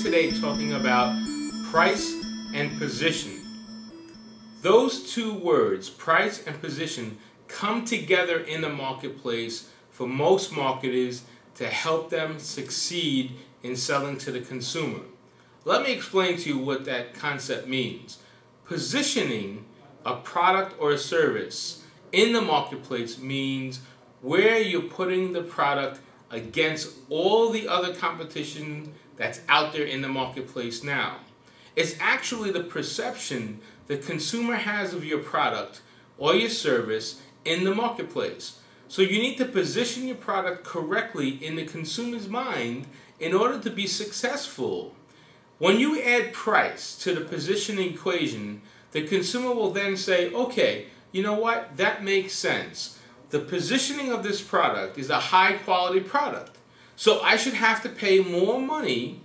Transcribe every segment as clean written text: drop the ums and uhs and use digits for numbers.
today talking about price and position. Those two words, price and position, come together in the marketplace for most marketers to help them succeed in selling to the consumer. Let me explain to you what that concept means. Positioning a product or a service in the marketplace means where you're putting the product against all the other competition that's out there in the marketplace now. It's actually the perception the consumer has of your product or your service in the marketplace. So you need to position your product correctly in the consumer's mind in order to be successful. When you add price to the positioning equation, the consumer will then say, okay, you know what, that makes sense. The positioning of this product is a high quality product. So I should have to pay more money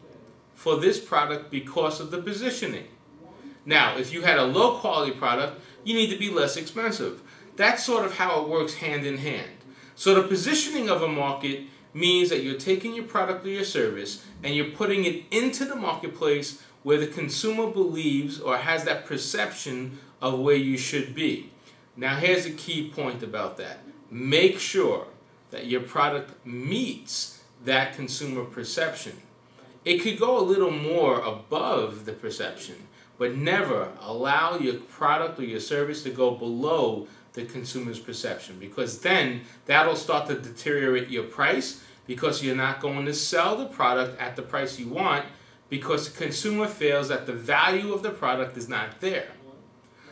for this product because of the positioning. Now, if you had a low quality product, you need to be less expensive. That's sort of how it works hand in hand. So the positioning of a market means that you're taking your product or your service and you're putting it into the marketplace where the consumer believes or has that perception of where you should be. Now here's a key point about that. Make sure that your product meets that consumer perception. It could go a little more above the perception, but never allow your product or your service to go below the consumer's perception, because then that'll start to deteriorate your price, because you're not going to sell the product at the price you want because the consumer feels that the value of the product is not there.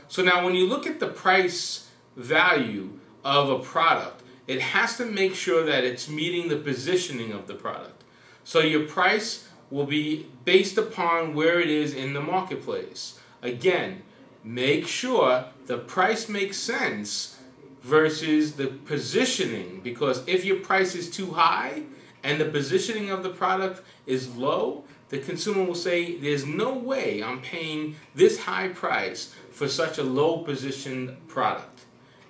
So now when you look at the price value of a product, it has to make sure that it's meeting the positioning of the product. So your price will be based upon where it is in the marketplace. Again, make sure the price makes sense versus the positioning, because if your price is too high and the positioning of the product is low, the consumer will say, there's no way I'm paying this high price for such a low positioned product.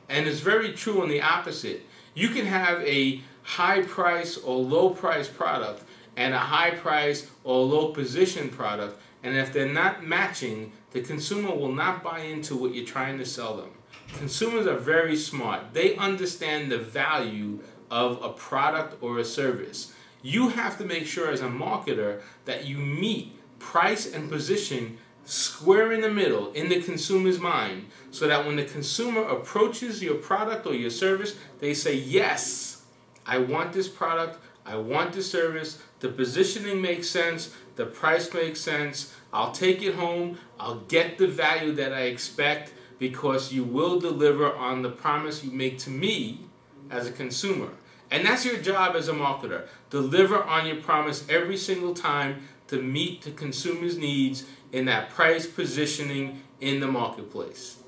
And it's very true on the opposite. You can have a high price or low price product and a high price or low position product, and if they're not matching, the consumer will not buy into what you're trying to sell them. Consumers are very smart. They understand the value of a product or a service. You have to make sure as a marketer that you meet price and position square in the middle in the consumer's mind, so that when the consumer approaches your product or your service, they say, yes, I want this product, I want this service, the positioning makes sense, the price makes sense, I'll take it home, I'll get the value that I expect, because you will deliver on the promise you make to me as a consumer. And that's your job as a marketer. Deliver on your promise every single time to meet the consumer's needs in that price positioning in the marketplace.